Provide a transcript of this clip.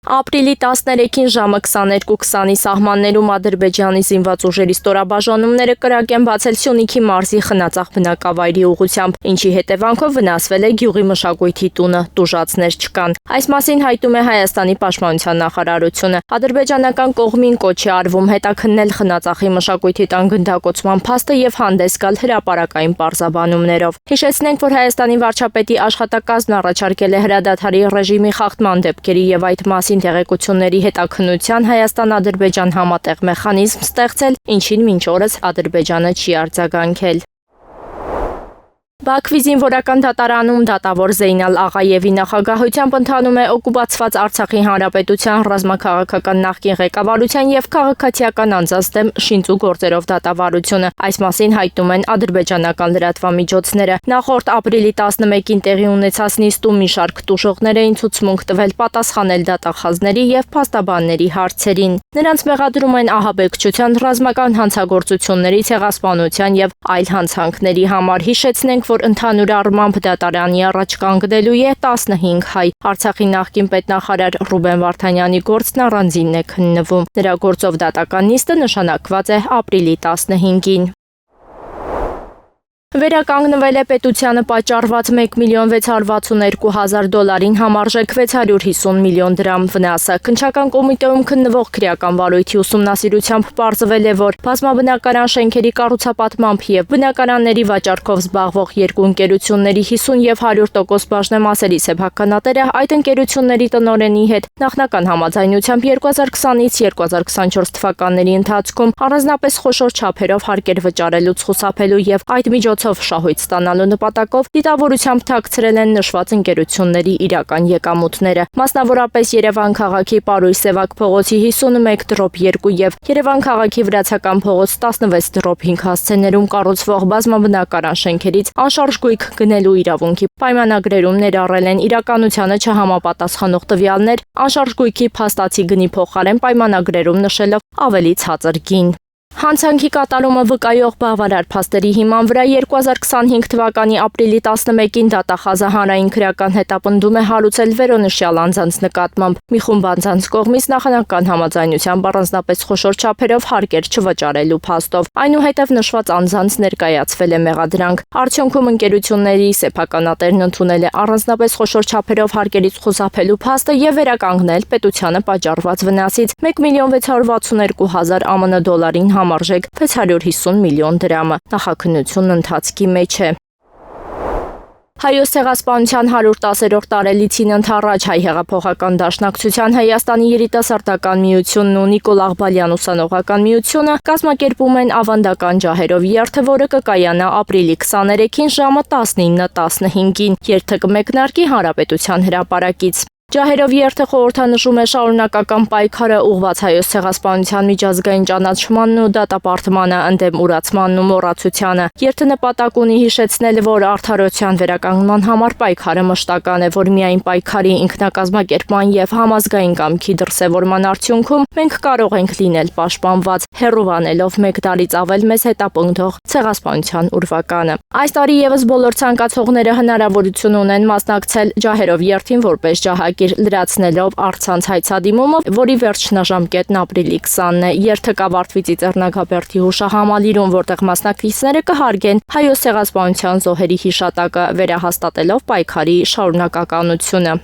Ապրիլի 13-ին ժամը 22:20-ի սահմաններում Ադրբեջանի զինված ուժերի ստորաբաժանումները կրակ են բացել Սյունիքի մարզի Խնածախ բնակավայրի ուղղությամբ, ինչի հետևանքով վնասվել է գյուղի մշակույթի տունը, տուժածներ չկան։ Այս մասին հայտում է Հայաստանի պաշտպանության նախարարությունը։ Ադրբեջանական կողմին կոչ է արվում հետաքննել Խնածախի մշակույթի տան գնդակոծման փաստը եւ հանդես գալ հրապարակային պարզաբանումներով։ Հիշեցնենք, որ Հայաստանի վարչապետի աշխատակազմն առաջարկել է հրադադարի ռեժիմի խախտման դեպքերի եւ այդ մասին տեղեկությունների հետաքննության Հայաստան-Ադրբեջան համատեղ մեխանիզմ ստեղծել, ինչին մինչ օրս Ադրբեջանը չի արձագանքել։ Բաքվի զինվորական դատարանում դատավոր Զեյնալ Աղայևի նախագահությամբ ընթանում է օկուպացված Արցախի հանրապետության ռազմաքաղաքական նախկին ղեկավարության եւ քաղաքացիական անձանց դեմ շինծու գործերով դատավարությունը։ Այս մասին հայտնում են ադրբեջանական լրատվամիջոցները։ Նախորդ ապրիլի 11-ին տեղի ունեցած նիստում մի շարք տուժողներ էին ցուցմունք տվել պատասխանել դատախազների եւ փաստաբանների հարցերին։ Նրանց մեղադրում են ահաբեկչության, ռազմական հանցագործությունների, ցեղասպանության եւ այլ հանցանքների համար։ Հիշեցնենք, որ ընդհանուր առմամբ դատարանի առաջ կանգնելու է 15 հայ։ Արցախի նախկին պետնախարար Ռուբեն Վարդանյանի գործն առանձինն է քննվում։ Նրա գործով դատական նիստը նշանակված է ապրիլի 15-ին։ Վերականգնվել է պետությանը պատճառված $1,662,000 համարժեք 650 միլիոն դրամ վնասը։ Քննչական կոմիտեում քննվող քրեական վարույթի ուսումնասիրությամբ պարզվել է, որ բազմաբնակարան շենքերի կառուցապատմամբ եւ բնակարանների վաճառքով զբաղվող երկու ընկերությունների 50 եւ 100% բաժնեմասերի սեփականատերը այդ ընկերությունների տնօրենի հետ նախնական համաձայնությամբ 2020-ից 2024 թվականների ընթացքում առանձնապես խոշոր չափերով հարկեր վճարելուց խուսափելու եւ այդ միջոցով շահույթ ստանալու նպատակով դիտավորությամբ թաքցրել են նշված ընկերությունների իրական եկամուտները։ Մասնավորապես Երևան քաղաքի Պարույր Սևակ փողոցի 51/2 եւ Երևան քաղաքի Վրացական փողոց 16/5 հասցեներում կառուցվող բազմաբնակարան շենքերից անշարժ գույք գնելու իրավունքի պայմանագրերում ներառել են իրականությանը չհամապատասխանող տվյալներ, անշարժ գույքի փաստացի գնի փոխարեն պայմանագրերում նշելով ավելի ցածր գին։ Հանցանքի կատարումը վկայող բավարար փաստերի հիման վրա 2025 թվականի ապրիլի 11-ին դատախազը հանրային քրեական հետապնդում է հարուցել վերոնշյալ անձանց նկատմամբ։ Մի խումբ անձանց կողմից նախնական համաձայնությամբ առանձնապես խոշոր չափերով հարկեր չվճարելու փաստով։ Այնուհետև նշված անձանց ներկայացվել է մեղադրանք։ Արդյունքում ընկերությունների սեփականատերն ընդունել է առանձնապես խոշոր չափերով հարկերից խուսափելու փաստը եւ վերականգնել պետությանը պատճառված վնասից $1,662,000 ԱՄՆ համարժեք 650 միլիոն դրամը։ Նախաքննությունն ընթացքի մեջ է։ Հայոց ցեղասպանության 110-րդ տարելիցին ընթառաջ Հայ հեղափոխական դաշնակցության Հայաստանի երիտասարդական միությունն ու Նիկոլ Աղբալյան ուսանողական միությունը կազմակերպում են ավանդական ջահերով երթը, որը կկայանա ապրիլի 23-ին ժամը 19:15-ին։ Երթը կմեկնարկի Հանրապետության հրապարակից։ Ջահերով երթը խորհրդանշում է շարունակական պայքարը ուղղված հայոց ցեղասպանության միջազգային ճանաչմանն ու դատապարտմանը, ընդդեմ ուրացմանն ու մոռացությանը։ Երթը նպատակ ունի հիշեցնել, որ արդարության վերականգնման համար պայքարը մշտական է, որ միայն պայքարի ինքնակազմակերպման եւ համազգային կամքի դրսեւորման արդյունքում մենք կարող ենք լինել պաշտպանված, հեռուվանելով մեկ տարից ավել մեզ հետապնդող ցեղասպանության ուրվականը։ Այս տարի եւս բոլոր ցանկացողները հնարավորություն ունեն մասնակցել ջահերով երթին որպես ջահ լրացնելով առցանց հայցադիմումը, որի վերջնաժամկետն ապրիլի 20-ն է։ Երթը կավարտվի Ծիծեռնագաբերդի հուշահամալիրում, որտեղ մասնակիցները կհարգեն հայոց ցեղասպանության զոհերի հիշատակը, վերահաստատելով պայքարի շարունակականությունը։